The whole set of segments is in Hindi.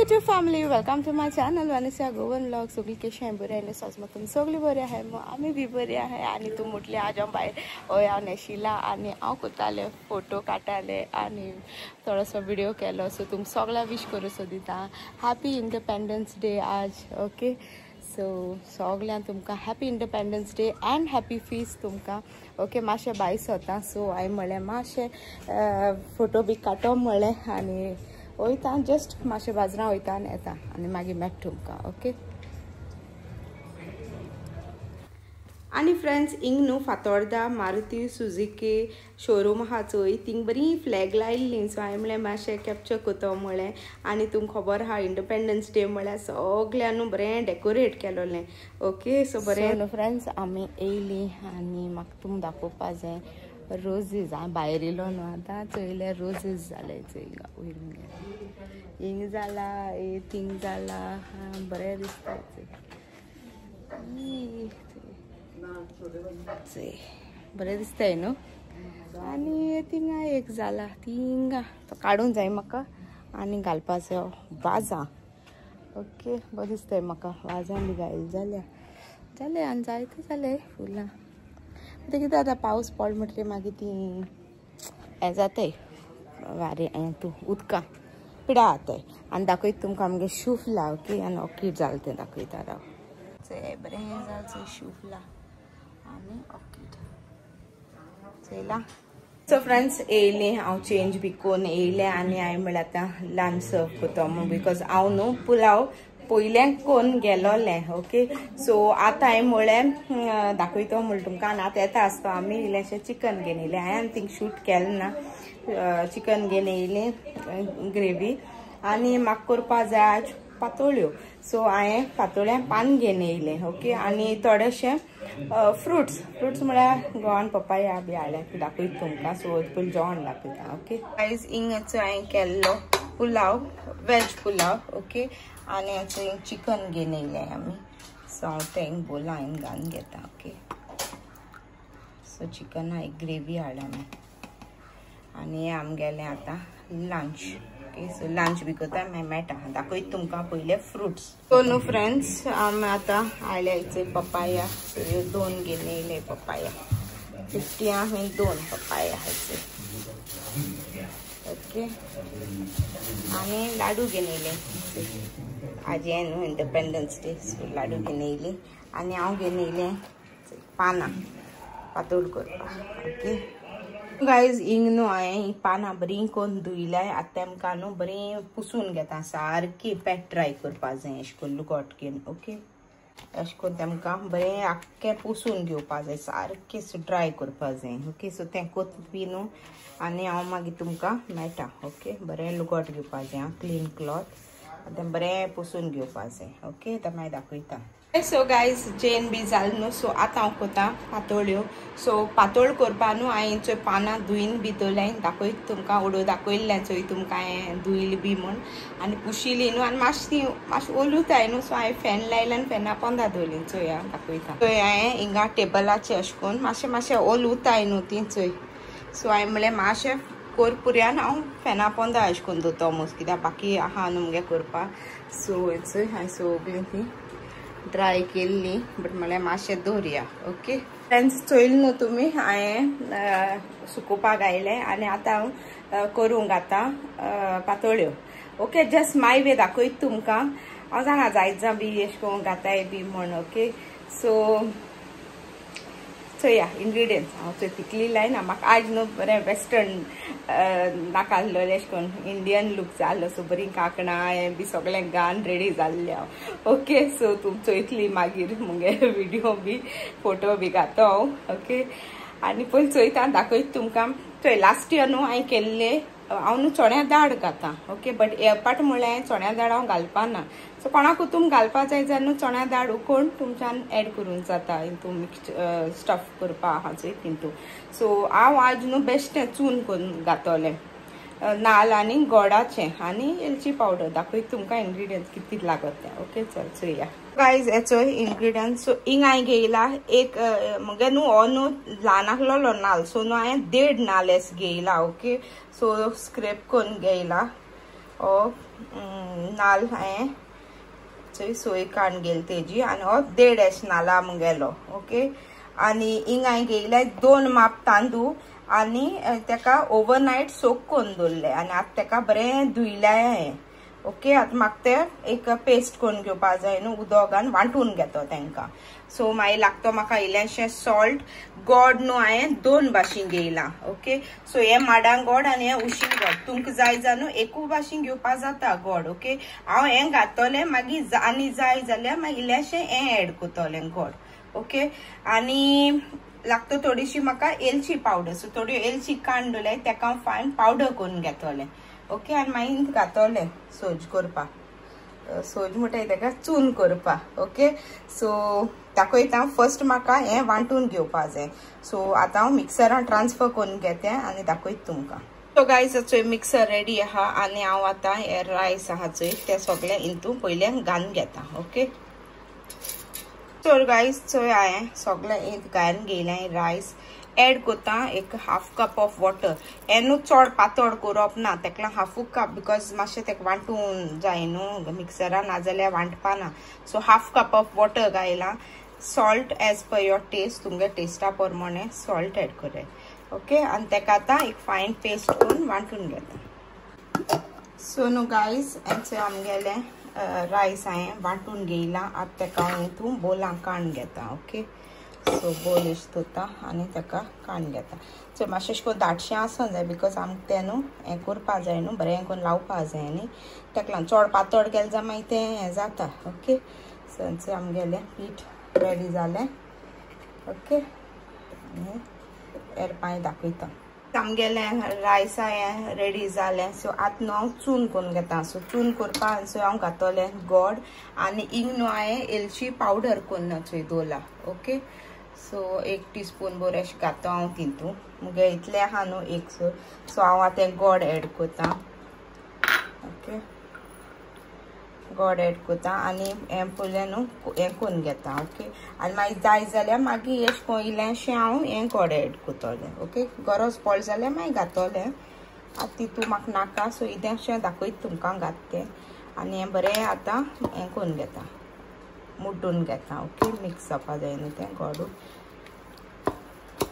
YouTube family, welcome to my channel Vanessa Govan Vlog. सगळी कशी आहे बरे आले सज मग सगळी बरे आहे मग आम्ही बी बरे आहे आणि तू म्हटले आज बाहेर ओया नेशिला आणि हांव कोताले फोटो काटाले आणि थोडोसो व्हिडिओ केलो सो तुम सगळ्या विश करू सोदिता हॅपी इंडिपेंडन्स डे आज. ओके सो सगळ्यांक तुमकां happy independence day and happy feast तुमकां. ओके मातशें भायर सरता सो हांवें म्हळें मातशें फोटो बी काडटो म्हळें आनी वयता जस्ट मातशें बाजारां वयता आनी येता आनी मागीर मेळटा तुमकां. ओके आनी फ्रेंड्स हिंग न्हू फातोर्डा मारुती सुजुकी शोरूम आहा चोय थिंग बरी फ्लॅग लायल्ली सो हांवें म्हळें मातशें कॅप्चर कोतो म्हळें आनी तुमकां खबर आहा इंडिपेंडन्स डे म्हळ्यार सगळ्यां न्हू बरें डेकोरेट केलोलें. ओके सो बरें न्हू फ्रेंड्स आमी येयलीं आनी म्हाका तुमकां दाखोवपा जाय रोजीस. हांव भायर येयलो न्हू आतां चोयले रोजीस जाले चोय हिंग जाला ए थिंग जाला बरें दिसता बरें दिसताय न्हू. आनी थिंगा एक जाला थिंगा तो काडूंक जाय म्हाका आनी घालपा जाय वाजां. ओके बरें दिसताय म्हाका वाजां बी घायल जालें आनी जायते जाले फुलां. ते कितें आतां पावस पड म्हटल्यार मागीर ती हें जाताय वारें हें तूं उदकां पिडा जाताय आनी दाखयता तुमकां आमगे शुफला. ओके आनी ऑर्कीड जालें तें दाखयता राव बरें जालें चोय शुफला आनी ऑर्कीड चोयलां. सो फ्रेंड्स येयलें हांव चेंज बी कोन्न येयलें आनी हांवें म्हळ्यार आतां लंच सर्व कोतो म्हूण बिकॉज हांव न्हू पुलाव पयलें कोन्न गेलोलें. ओके सो आतां हांवें म्हळें दाखयतो म्हूण तुमकां आनी आतां येता आसतो आमी इल्लेशें चिकन घेवन येयलें. हांवें थिंग शूट केलें ना चिकन घेवन येयलें ग्रेवी आनी म्हाका करपा जाय पातोळ्यो सो हांवें पातोळ्यां पान घेवन येयलें. ओके आनी थोडेशें फ्रुट्स म्हळ्यार गोवन पपाया बी हाडल्यात दाखयता तुमकां सो पयलीं जेवण दाखयता. ओके गायज हिंगाचो हांवें केल्लो पुलाव वेज पुलाव. ओके आनी हाचो चिकन घेवन येयलें आमी सो हांव तें बोला हांवें घालून घेता. ओके सो चिकना एक ग्रेवी हाडला आनी हें आमगेलें आतां लंच. ओके सो लंच बी कोता मागीर मेळटा दाखयता तुमकां पयले फ्रुट्स. सो न्हू फ्रेंड्स आमी आतां हाडल्या हेचे पपाया सो ह्यो 2 घेवन येयले पपाया 50 हांवें 2 पपाया हाचे. ओके आनी लाडू घेवन येयले आज हें न्हू इंडिपेंडन्स डे सो लाडू घेवन येयली आनी हांव घेवन येयलें पानां पातोळ करपाक. ओके गायज हिंग न्हू हांवें ही पानां बरीं कोन्न धुयल्याय आतां तेमकां न्हू बरीं पुसून घेता सारकी पेट ड्राय करपा जाय अशें करून लुगोट घेवन. ओके अशें करून तेमकां बरें आख्खें पुसून घेवपा जाय सारकें ड्राय करपा जाय. ओके सो तें कोत बी न्हू आनी हांव मागीर तुमकां मेळटा. ओके बरें लुगोट घेवपा जाय क्लीन क्लॉथ तें बरें पुसून घेवपा जाय. ओके आतां मागीर दाखयता. सो गायज जेन बी जालें न्हू सो आतां हांव कोता पातोळ्यो. सो पातोळ करपा न्हू हांवें चोय पानां धुयन बी दवरलें दाखयता तुमकां उडो दाखयल्लें चोय तुमकां हांवें धुयली बी म्हूण आनी पुशिली न्हू आनी मातशी ओलूताय न्हू सो हांवें फॅन लायलें आनी फॅना पोंदा दवरली चोय हांव दाखयता. चोय हांवें हिंगा टेबलाचेर अशें करून मातशें ओलूताय न्हू ती चोय सो हांवें म्हळें मातशें कोरपुऱ्यान हांव फॅना पोंदा अशें करून दवरता मोस कित्याक बाकी आहा न्हू मुगे करपा सो चोय हांवें सगळीं ती ड्राय केल्ली बट म्हळ्यार मातशें दवरया. ओके फ्रेंड्स चोयल न्हू तुमी हांवें सुकोवपाक आयलें आनी आतां हांव करूंक आतां पातोळ्यो. ओके जस्ट माय वे दाखयता तुमकां हांव जाणा जायत बी अशें करून घाताय बी म्हण. ओके सो चोया इंग्रिडियंट्स हांव चोय तिकली लायना म्हाका आज न्हू बरें वेस्टर्न नाका आसलेलें अशें करून इंडियन लूक जाय आसलो सो बरीं कांकणां हें बी सगळें घालून रेडी जाल्लें हांव. ओके सो तुम चोयतली मागीर मुगे व्हिडिओ बी फोटो बी घातो हांव. ओके आनी पयलीं चोयता दाखयता तुमकां चोय लास्ट इयर न्हू हांवें केल्लें हांव न्हू चोण्या दाळ घातां. ओके बट एपाट म्हळ्यार हांवें चोण्या दाळ हांव घालपाना सो कोणाकूय तुम घालपा जाय जाल्यार न्हू चोण्या दाळ उकोवन तुमच्यान एड करूंक जाता इंतू मिक्स स्टफ करपा आहा चोय तितू. सो हांव आज न्हू बेश्टें चून करून घातोलें नाल्ल आनी गोडाचें आनी एलची पावडर दाखयता तुमकां इंग्रिडियंट्स कितले लागत तें. ओके चल चोया गायज हेचो इंग्रिडियंट्स. सो हिंग हांवें घेयला एक मुगे न्हू हो न्हू ल्हान आसलोलो नाल्ल सो न्हू हांवें 1.5 नाल्ल घेयला. ओके सो स्क्रेप करून घेयला हो नाल हांवें थंय सोय काडून गेली तेजी आनी हो 1.5 नाला गेलो ओके आनी हिंग हांवें घेयले 2 माप तांदूळ आनी तेका ओवरनायट सोक करून दवरले आनी आतां तेका बरें धुयलाय हांवें ओके आतां म्हाका ते एक पेस्ट करून घेवपा जाय न्हू उदक घालून वांटून घेतो तांकां सो मागीर लागतो म्हाका इल्लेशें सॉल्ट गोड न्हू हांवें 2 भाशेन घेयला ओके सो हे माडां गोड आनी हे उशीन गोड तुमकां जाय जाल्यार एकू भाशेन घेवपा जाता गोड ओके हांव हें घातलें मागीर आनी जाय जाल्यार मागीर इल्लेशें हें एड करतलें गोड ओके आनी लागतो थोडीशी म्हाका एलची पावडर सो थोडी एलची काडून दवरले तेका हांव फायन पावडर करून घेतलें ओके आनी मागीर घातलें सोज करपाक सोज म्हणटा तेका चून करपाक ओके सो दाखयता हांव फर्स्ट म्हाका हें वांटून घेवपा जाय सो आतां हांव मिक्सरान ट्रान्सफर करून घेतें आनी दाखयता तुमकां सो गायज चोय मिक्सर रेडी आहा आनी हांव आतां हे रायस आहा चोय ते सगळें हितून पयलें घालून घेता ओके सो गायज चोय हांवें सगळें घालून घेयलें रायस एड करता एक हाफ कप ऑफ वॉटर हे न्हू चड पातळ करप ना तेका हाफू कप बिकॉज मातशें तेका वांटून जाय न्हू मिक्सरान नाजाल्यार वांटपाना so half cup of water घायला salt as per your taste तुमगे टेस्टा प्रमाणे सॉल्ट एड करे ओके आनी तेका आतां एक फायन पेस्ट करून वांटून घेता सो न्हू गायज हेंचें आमगेलें रायस हांवें वांटून घेयला आतां तेका हांव हितून बोलांक काडून घेता ओके सो बोल इश दवरता आनी तेका काडून घेता सो मातशें अशें करून दाटशें आसूं जाय बिकॉज आमकां तें न्हू हें करपा जाय न्हू बरें करून लावपा जाय न्ही तेका लागून चड पातळ केलें जाल्यार मागीर तें हें जाता ओके सो हेंचें आमगेलें पीठ रेडी जालें ओके आनी एर पांय दाखयता आमगेलें रायस हें रेडी जालें सो आतां न्हू हांव चून करून घेता सो चून करपा सो हांव घातलें गोड आनी हिंग न्हू हांवें एलची पावडर करून थंय दवरला ओके सो 1 टीस्पून भर अशें घातो हांव तितून मुगे इतलें आहा न्हू एक सो हांव आतां गोड एड करता ओके गोड एड करता आनी हें पयलें न्हू हें करून घेता ओके आनी मागीर जाय जाल्यार मागीर अशें करून इल्लेशें हांव हें गोड एड करतलें ओके गरज पडली जाल्यार मागीर घातलें आतां तितून म्हाका नाका सो इल्लेशें दाखयता तुमकां घातलें आनी हें बरें आतां हें करून घेता मुड्डून घेता ओके मिक्स जावपा जाय न्हू तें गोडू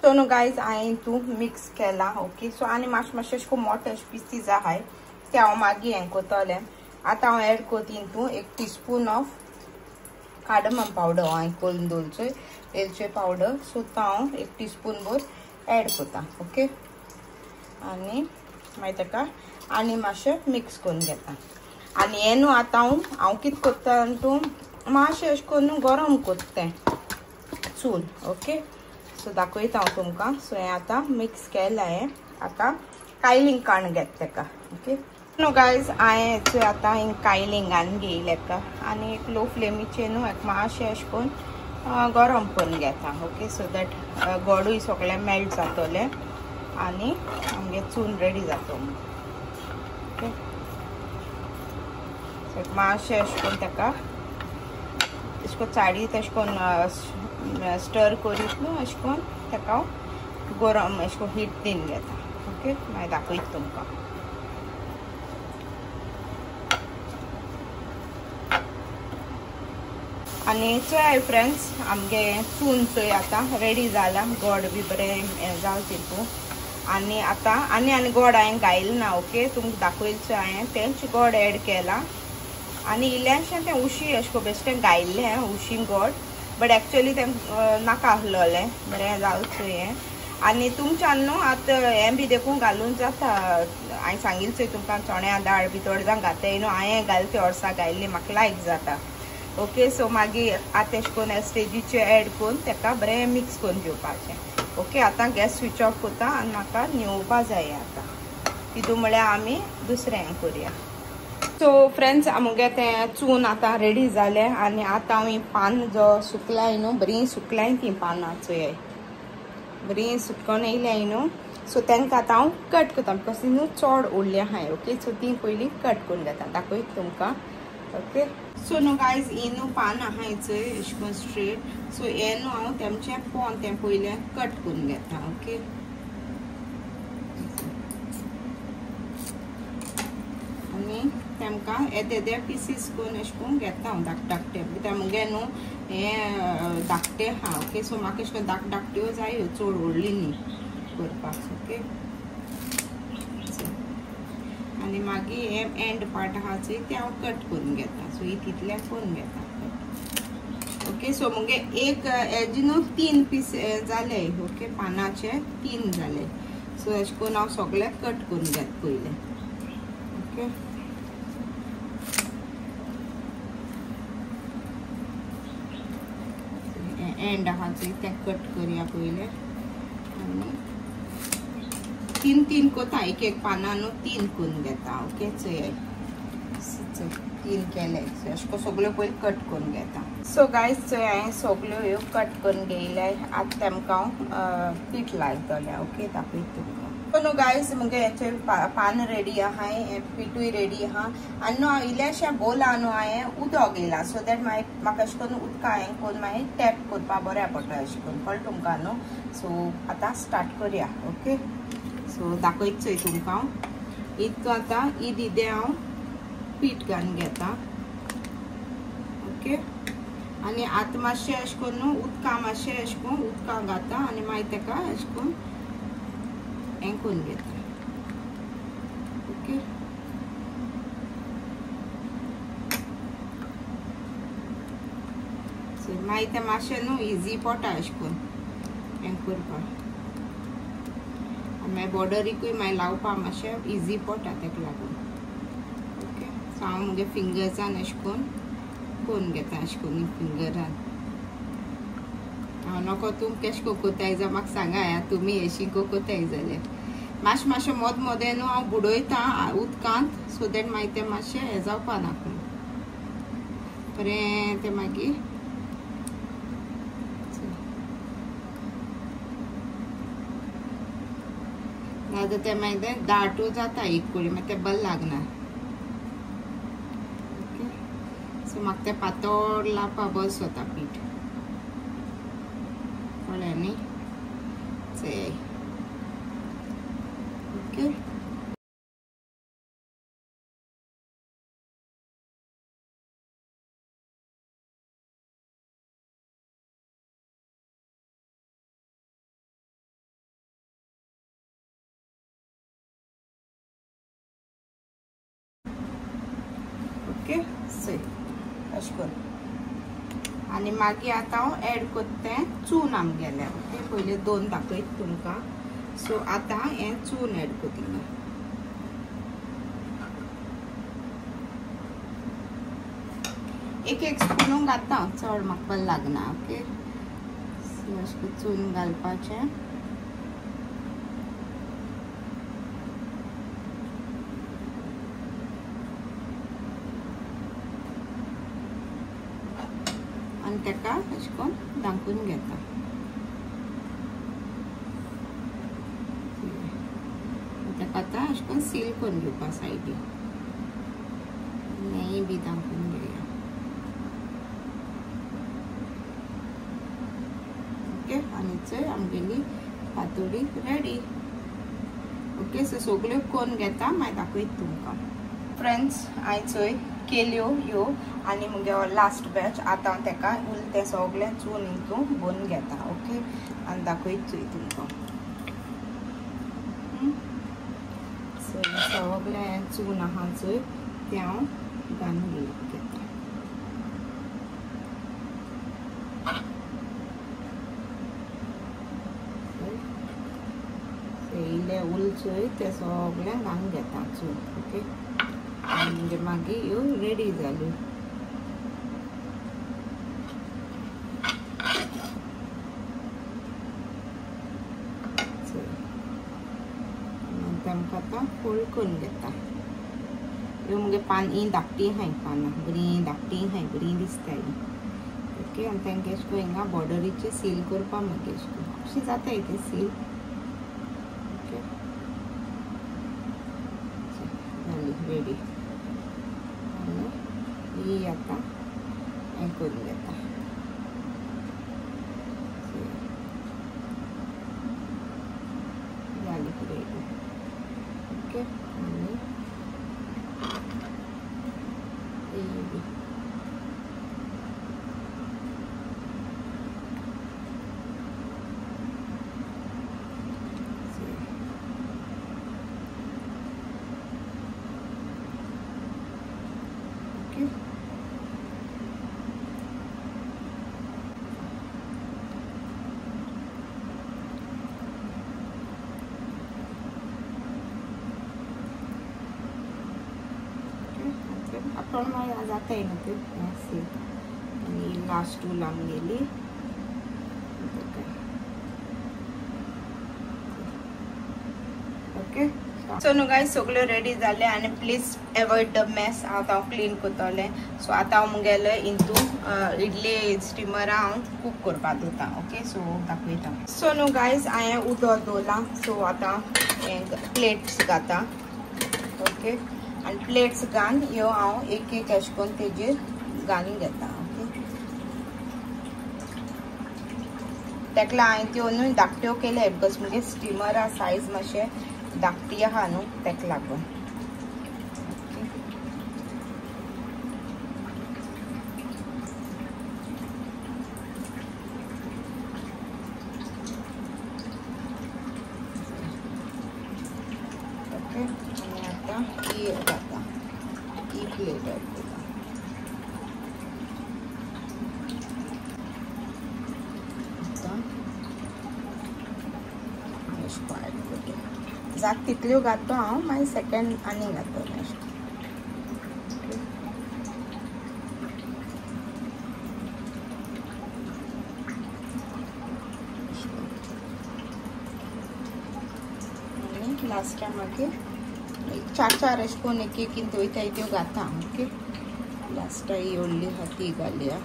सो न्हू गायज हांवें हितून मिक्स केलां ओके सो आनी मातशें अशें करून मोठे पीसीस आहाय ते हांव मागीर हें करतलें आतां हांव एड करता हितून 1 टीस्पून ऑफ कार्डमम पावडर हांवें करून दवरचोय वेलची पावडर सो तो हांव 1 टीस्पून भर एड करता ओके आनी मागीर तेका आनी मातशें मिक्स करून घेता आनी हें न्हू आतां हांव कितें करता हितून मातशें अशें करून गरम करता चून ओके सो दाखयता हांव तुमकां सो हें आतां मिक्स केलां हें आतां कायलींग काडून घेता तेका ओके नो गायज हांवें आतां हिंग कायलींग घालून घेयलें तेका आनी एक लो फ्लेमीचेर न्हू एक मातशें अशें करून गरम करून घेता ओके सो दॅट गोडूय सगळें मेल्ट जातलें आनी आमगे चून रेडी जाता ओके सो एक मातशें अशें करून तेका अशें करून चाळीत अशें करून स्टर करीत न्हू अशें करून तेका हांव गरम अशें करून हीट दीन घेता ओके मागीर दाखयता तुमकां आनी चोय फ्रेंड्स आमगे चून चोय आतां रेडी जाला गोड बी बरें जाल तितू आनी आतां आनी गोड हांवें घायलें ना ओके तुमकां दाखयलचें हांवें तेंच गोड एड केलां आनी इल्लेशें तें उशी अशें करून बेश्टें घायल्लें उशीन गोड बट एक्चुअली तें नाका आसलोलें बरें जालें चोय हें आनी तुमच्यान न्हू आतां हें बी देखून घालून जाता हांवें सांगिल्लें चोय तुमकां चण्या दाळ बी थोडे जाण घाताय न्हू हांवें घालता ते वर्सां घायल्ली म्हाका लायक जाता ओके सो मागीर आतां अशें करून स्टेजीचेर एड करून तेका बरें मिक्स करून घेवपाचें ओके आतां गॅस स्विच ऑफ करता आनी म्हाका न्हिवपा जाय आतां तितून म्हळ्यार आमी दुसरें हें करुया सो फ्रेंड्स आमगे तें चून आतां रेडी जालें आनी आतां हांव ही पान जो सुकलाय न्हू बरीं सुकलाय तीं पानां चोय बरीं सुकोन येयल्याय न्हू सो तांकां आतां हांव कट करता बिकॉज ती न्हू चड उरली आहाय ओके सो ती पयलीं कट करून घेता दाखयता तुमकां ओके सो न्हू गायज ही न्हू पान आहाय चोय अशें करून स्ट्रेट सो हें न्हू हांव तेमचें पोन तें पयलें कट करून घेता ओके आनी तेमकां येदे पीसीस करून अशें करून घेता हांव धाकटे कित्याक मुगे न्हू हे धाकटे आहा ओके. सो म्हाका अशें करून धाकट्यो जायो चड व्हडली न्ही करपाक ओके. आनी मागीर हे एंड पार्ट आहा चोय ते हांव कट करून घेता. सो इतले करून घेता ओके. सो मुगे एक हेजे न्हू 3 पीस जाले ओके. पानाचे 3 जाले. सो अशें करून हांव सगळे कट करून घेता पयले ओके. एंड आहा चोय ते कट करया पयले आनी 3 कोता एक पाना न्हू 3 करून घेता ओके. चोय 3 केले अशें करून सगळ्यो पयलीं कट करून घेता. सो गायज चोय हांवें सगळ्यो ह्यो कट करून घेयल्याय. आतां तेमकां हांव पीठ लायतलें ओके. दाखयता तुमकां. सो न्हू गायज मुगे हेचे पान रेडी आहा पिठूय रेडी आहा आनी न्हू हांव इल्लेशें बोला न्हू हांवें उदक घेयलां सो दॅट म्हाका अशें करून उदका हांवें करून मागीर टॅप करपा बऱ्या पडटा अशें करून कळ्ळें तुमकां न्हू. सो आतां स्टार्ट करया ओके. सो दाखयत चोय तुमकां हांव इतको आतां इदे हांव पीठ घालून घेता ओके. आनी आतां मातशें अशें करून उदका मातशें अशें करून उदका घालता आनी मागीर तेका अशें करून हें करून घेता ओके. सो मागीर तें मातशें न्हू इजी पडटा अशें करून हें करपाक. मागीर बॉर्डरीकूय मागीर लावपा मातशें इजी पडटा तेका लागून ओके. सो हांव मुगे फिंगर्सान अशें करून घेता अशें करून फिंगरान. हांव नोको तुम केश कोताय जाल्यार म्हाका सांगा तुमी अशी कोताय जाल्यार मातशें मोदें न्हू हांव बुडयता उदकांत सो दॅट मागीर तें मातशें हें जावपा नाका बरें तें मागीर नाजाल्यार तें मागीर दाटू जाता एक कडेन मागीर तें बरें लागना ओके. सो म्हाका तें पातळ लावपा बरें जाता पीठ कळ्ळें न्ही चोय ओके. ओके चोय अशें करून आनी मागीर आतां हांव एड करता चून आमगेलें ओके. पयलीं 2 दाखयत तुमकां. सो आतां हें चून एड करतलें एक स्पून घालता चड म्हाका बरें लागना ओके. सो अशें करून चून घालपाचें आनी तेका अशें करून धांकून घेता तेका आतां अशें करून सील करून घेवपा सायडीन हेंय बी धांकून घेया ओके. आनी चोय आमगेली पातोळी रेडी ओके. सो सगळ्यो करून घेता मागीर दाखयता तुमकां. फ्रेंड्स हांवें चोय केल्यो ह्यो आनी मुगे लास्ट बॅच आतां हांव तेका उरलें सगळें चून हितून भरून घेता ओके. आनी दाखयत चोय तुमकां. सो सगळें चून आहा चोय तें हांव घालून घेता इल्लें उरलें चोय तें सगळें घालून घेता चून ओके. म्हणजे मागीर ह्यो रेडी जाल्यो तेमकां आतां फोल्ड करून घेता. ह्यो मुगे पान ही धाकटी आहाय पानां बरीं धाकटी आहाय बरीं दिसताय ओके. आनी तेंका अशें करून हिंगा बॉर्डरीचेर सील करपा मागीर अशें करून अशें जाताय तें सील ओके. जाली रेडी ही आतां हें करून घेता जाली रेडी ओके. आनी आपण मला जाता येईल ते असेल आणि लास्ट टू लांब गेली ओके सो न्हू गायज सगळ्यो रेडी जाले आनी प्लीज एवॉइड द मेस हांव हांव क्लीन करतलें सो आतां हांव मुगेलें इंतू इडली स्टिमर हांव कूक करपाक दवरता ओके सो दाखयता सो न्हू गायज हांवें उदक दवरलां सो आतां प्लेट्स घाता ओके आनी प्लेट्स घालून ह्यो हांव एक एक अशें करून तेजेर घालून घेता ओके तेका हांवें त्यो न्हू धाकट्यो केले बिकॉज मुगे स्टिमरा सायज मातशें धाकटी आहा न्हू तेका लागून ओके आनी आतां ही घाता ही प्लेट घाता जात तितल्यो घातो हांव मागीर सेकंड आनी घातो नेक्स्ट आनी लास्टाक मागीर चार चार अशें करून एक एक वयता त्यो घाता ओके लास्टाक ही व्हडली आहा ती घालया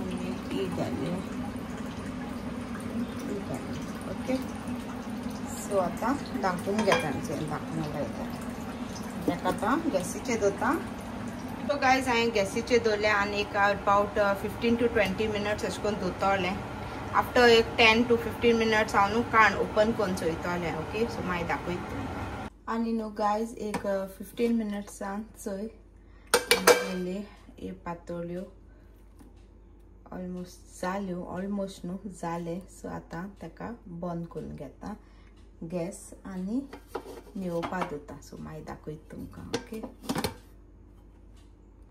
आनी ती घालया ओके सो आतां धांपून घेता धांपून लायता ताका आतां गॅसीचेर दवरता सो गायज हांवें गॅसीचेर दवरलें आनी एक अबावट 15 to 20 मिनट्स अशें करून दवरतलें आफ्टर एक 10 to 15 मिनट्स हांव न्हू काण ओपन करून चोयतलें ओके सो मागीर दाखयत तुमकां आनी न्हू गायज एक 15 मिनट्सान चोय गेले हे पातोळ्यो ऑलमोस्ट जाल्यो ऑलमोस्ट न्हू जाले सो आतां ताका बंद करून घेता गॅस आनी निवोवपाक दवरता सो मागीर दाखयत तुमकां ओके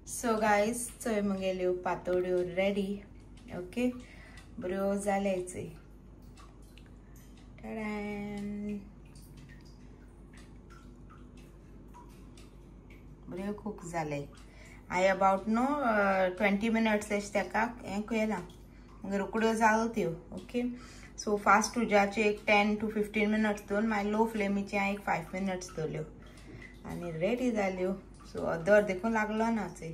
सो गायज चोय मुगेल्यो पातोळ्यो रेडी ओके बऱ्यो जाले चोय बऱ्यो कूक जाले हांवें अबावट न्हू 20 मिनट्स अशें ताका हें केलां मागीर रोखड्यो जालो त्यो ओके सो फास्ट उजाचे एक 10 to 15 मिनट्स दवरून मागीर लो फ्लेमीचे हांवें एक 5 मिनट्स दवरल्यो आनी रेडी जाल्यो सो अदर देखून लागलो ना चोय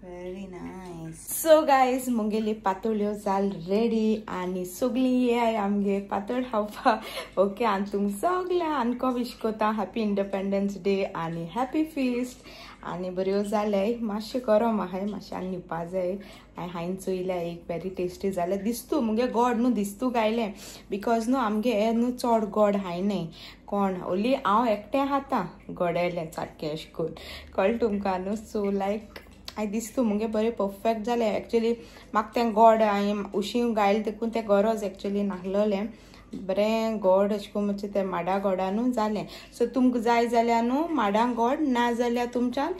वेरी नायस सो गायज मुगेली पातोळ्यो जाल रेडी आनी सगळीं येयाय आमगे पातोळ खावपाक ओके आनी तुमकां सगळ्यांक आनको विश कोता हॅपी इंडिपेंडन्स डे आनी हॅपी फिस्ट आनी बऱ्यो जाले मातशें गरम आहाय मातशें आनी निवपा जाय हांवें चोयल्या एक वेरी टेस्टी जाले दिसतू मुगे गोड न्हू दिसतू गायलें बिकॉज न्हू आमगे हें न्हू चड गोड हायनाय कोण ओली हांव एकटें खाता गोडेलें सारकें अशें करून कळ्ळें तुमकां न्हू सो लायक हांवें दिसतू मुगे बरें परफेक्ट जालें एक्चुअली म्हाका तें गोड हांवें उशीं गायलें देखून तें गरज एक्चुअली नाहलोलें बरें गोड अशें करून मातशें तें माडा गोडानू जालें सो तुमकां जाय जाल्यार न्हू माडा गोड ना जाल्यार तुमच्यान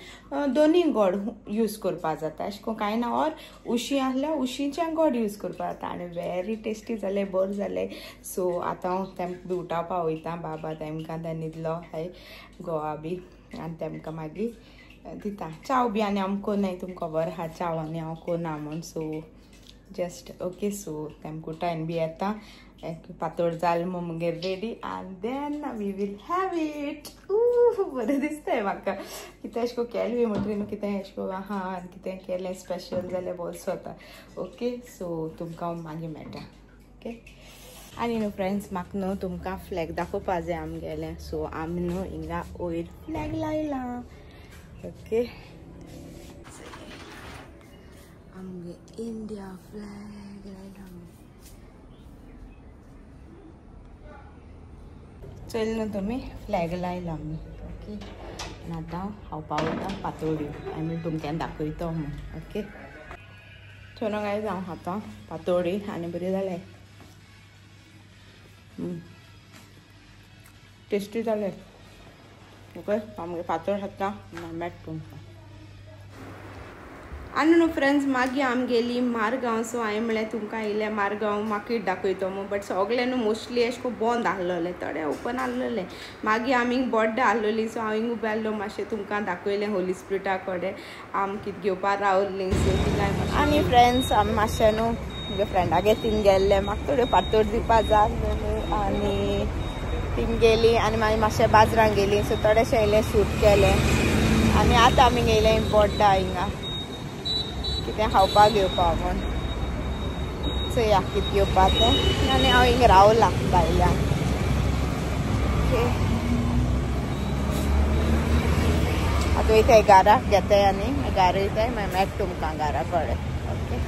दोनी गोड यूज करपा जाता अशें करून कांय ना ऑर उशीं आहल्यार उशींचें गोड यूज करपा जाता आनी वेरी टेस्टी जालें बरें जालें सो आतां हांव तेमकां बी उठावपा वयता बाबा तेमकां तें न्हिदलो हाय गोवा बी आनी तेमकां मागीर दिता चाव बी आनी हांव कोनाय तुमकां खबर आहा चाव आनी हांव कोना म्हूण सो जस्ट ओके सो तेमकां उठायन बी येता पातोळ जाल मुगे ready and then we will have it बरें दिसताय म्हाका कितें अशें करून केलें म्हणटरी न्हू कितें अशें करून आहा आनी कितें केलें स्पेशल जाल्यार बरो जाता ओके सो तुमकां मागीर मेळटा ओके आनी न्हू फ्रेंड्स म्हाका न्हू तुमकां फ्लॅग दाखोवपा जाय आमगेलें सो आमी न्हू हिंगा वयर फ्लॅग लायला ओके आमगे इंडिया फ्लॅग लायला चल न्हू तुमी फ्लॅग लायला आमी ओके आनी आतां खावपा वयता पातोळ्यो आमी तुमकां दाखयतो म्हूण ओके चलो गायज हांव खाता पातोळी आनी बरी जाले टेस्टी जाले ओके आमगे पातोळ खाता मेळटा तुमकां आनी न्हू फ्रेंड्स मागीर आमी गेली मारगांव. सो हांवें म्हळें तुमकां येयलें मारगांव मार्केट दाखयतो मग. बट सगळे न्हू मोस्टली अशें करून बंद आसलेलें, थोडे ओपन आसलेलें. मागीर आमी बड्डे आसलेली सो हांव हिंग उबें आसलो, मातशें तुमकां दाखयलें होली स्पिरिटा कडेन आमी कितें घेवपाक रावल्लीं. सो थिंगां आनी फ्रेंड्स आमी मातशें न्हू म्हज्या फ्रेंडागे तीन गेल्ले, म्हाका थोड्यो पातोळ दिवपाक जाय आसलेल्यो आनी तीन गेली. आनी मागीर मातशें बाजरान गेली. सो थोडेशें येयलें शूट केलें आनी आतां आमी गेलें बड्डा हिंगा कितें खावपाक घेवपाक म्हूण. सो या कितें घेवपाक तें आनी हांव हिंगा रावलां भायल्यान. ओके आतां वयताय घाराक घेताय आनी घारा वयताय मागीर मेळटा तुमकां घारा कडेन. ओके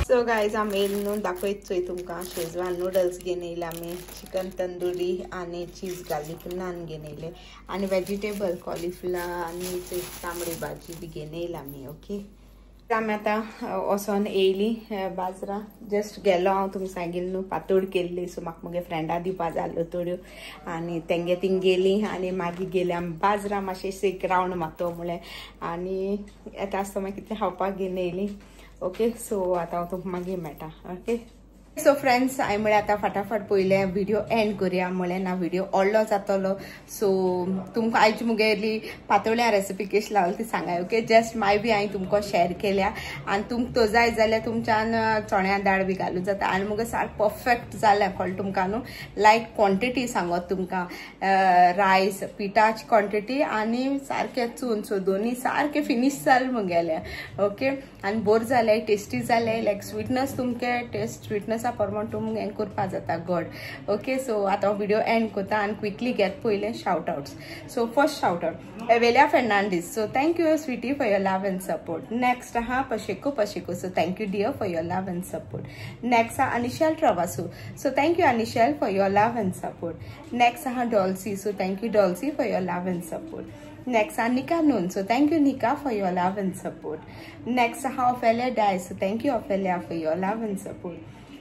सो गायज आमी येयली न्हू दाखयत चोय तुमकां शेजवान नूडल्स घेवन येयले आमी, चिकन तंदुरी आनी चीज गार्लीक नान घेवन येयले आनी वेजिटेबल कॉलीफ्लावर आनी तांबडी भाजी बी घेवन येयला आमी. ओके आमी आतां वचोन येयली बाजरां. जस्ट गेलो हांव तुमकां सांगिल्लें न्हू पातोळ केल्ली. सो म्हाका मुगे फ्रेंडा दिवपा जाय आसल्यो थोड्यो आनी तेंगे थिंग गेली आनी मागीर गेली आमी बाजरां मातशें एक रावंड मारतो म्हळें आनी येता आसतना मागीर कितें खावपाक घेवन येयली. ओके सो आतां हांव तुमकां मागीर मेळटा. ओके सो फ्रेंड्स हांवें म्हळें आतां फटाफट पयलें व्हिडिओ एंड करुया म्हळें ना व्हिडिओ व्हडलो जातलो. सो तुमकां आयची मुगेली पातोळ्या रेसिपी कशी लागली ती सांगाय. ओके जस्ट माय बी हांवें तुमकां शेअर केल्या आनी तुमकां तो जाय जाल्यार तुमच्यान चण्या दाळ बी घालूं जाता आनी मुगे सारकें परफेक्ट जालें कळ्ळें तुमकां न्हू. लायक क्वॉन्टिटी सांगत तुमकां रायस पिठाची क्वॉन्टिटी आनी सारकें चून. सो दोनी सारकें फिनीश जालें मुगेलें. ओके आनी बोर जालें टेस्टी जालें. लायक स्वीटनस तुमके टेस्ट स्वीटनस प्रमाण तुमकां हें करपा जाता गोड. ओके सो आतां हांव व्हिडिओ एंड करता आनी क्विकली घेत पयलें shout outs. So first shout out Avelia Fernandes. So thank you sweety for your love and support. Next आहा Pacheco Pacheco. So thank you dear for your love and support. Next आहा Anishal Travasso. So thank you Anishal for your love and support. Next आहा Dolcy. So thank you Dolcy for your love and support. Next Nika Noon. So thank you Nika for your love and support. Next Ophelia Dice. So thank you Ophelia for your love and support.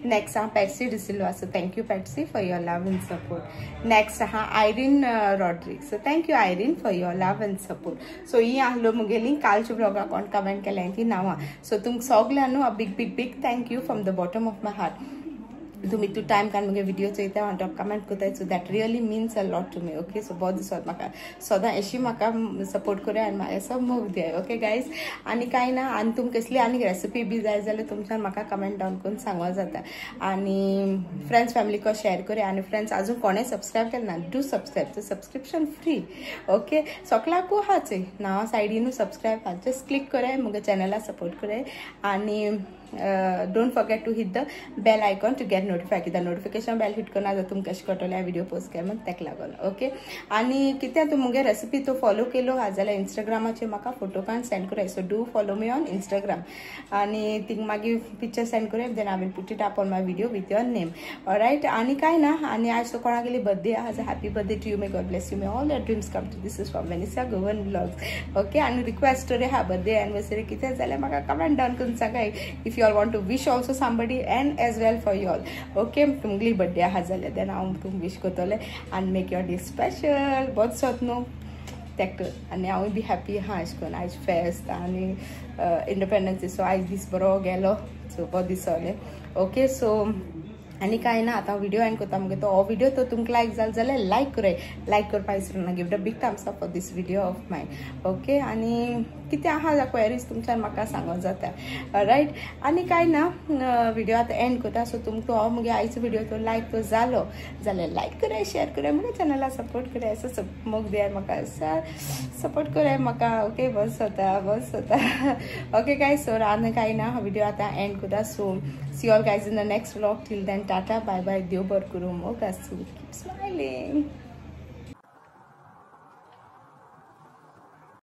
Next Patsy De Silva. So thank you Patsy for your love and support. Next Irene Rodriguez. So thank you Irene for your love and support. So ही आहलो मुगेली कालच्या ब्लॉगा कोण कमेंट केलें ती नावा. So तुमकां सगळ्यांक a big thank you from the bottom of my heart. तुम्ही टू टाइम कान मुगे व्हिडिओ चोयता आनी कमेंट कोताय. So that really means a lot to me. Okay so बहुत दिसत म्हाका सदां अशी म्हाका सपोर्ट करूया आनी म्हाका सब मोग दियाय. ओके गायज आनी कांय ना आनी तुमकां कसली आनी रेसिपी बी जाय जाल्यार तुमच्यान म्हाका कमेंट डावन करून सांगो जाता आनी फ्रेंड्स फॅमिली को शेअर करूया. आनी फ्रेंड्स अजून कोणें सबस्क्रायब केलें ना do subscribe. Subscription free. Okay सगळ्याकू हा चोय नावा सायडीनू सबस्क्रायब हा. जस्ट क्लिक कराय मुगे चॅनला सपोर्ट कराय आनी don't forget to hit the bell icon to get notified. कित्याक नोटिफिकेशन बेल हिट करना जाल्यार तुमकां कशें कळटलें व्हिडिओ पोस्ट केलें म्हण तेका लागून. ओके आनी कित्याक तूं मुगे रेसिपी तो फॉलो केलो हा जाल्यार इंस्टाग्रामाचेर म्हाका फोटो काडून सेंड कराय. So do follow me on Instagram आनी थिंग मागीर पिक्चर सेंड कराय. Then I will put it up on my video with your name. Alright आनी कांय ना आनी आज तो कोणा गेली बर्थडे आहा. Happy birthday to you. May God bless you. May all your dreams come to. This is from Vanessa Goan blogs. Okay आनी रिक्वेस्ट स्टोरी हा बर्थडे एनिवर्सरी कितें जाल्यार म्हाका कमेंट डावन करून सांगाय. If you all want to wish also somebody and as well for you all. Okay तुमगली बर्थडे आहा जाल्यार देन हांव तुमकां विश करतलें आनी मेक युअर डे स्पेशल. बहुत सोत न्हू तेका आनी हांवूय बी हॅपी आहा अशें करून. आयज फेस्त आनी इंडिपेंडन्स डे. सो आयज दीस बरो गेलो. सो बरो दिसलें. ओके सो आनी कांय ना आतां व्हिडिओ एंड करता. मुगे तो हो व्हिडिओ तो तुमकां लायक जालो जाल्यार लायक कराय. लायक करपा विसरूं ना. Give the big thumbs up for this video of mine. Okay आनी कितें आहा जा क्वेरीज तुमच्यान म्हाका सांगो जाता. रायट आनी कांय ना व्हिडिओ आतां एंड करता. सो तुमकां हो मुगे आयचो व्हिडिओ तो लायक तो जालो जाल्यार लायक कराय शेअर कराय मुगे चॅनला सपोर्ट कराय. असो मोग दियार म्हाका सपोर्ट कराय म्हाका. ओके बस होता. ओके गायज सो आनी कांय ना व्हिडिओ आतां एंड करता. So see all guys in the next vlog. Till then tata bye bye. देव बरें करूं. मोग आसूं. Keep smiling.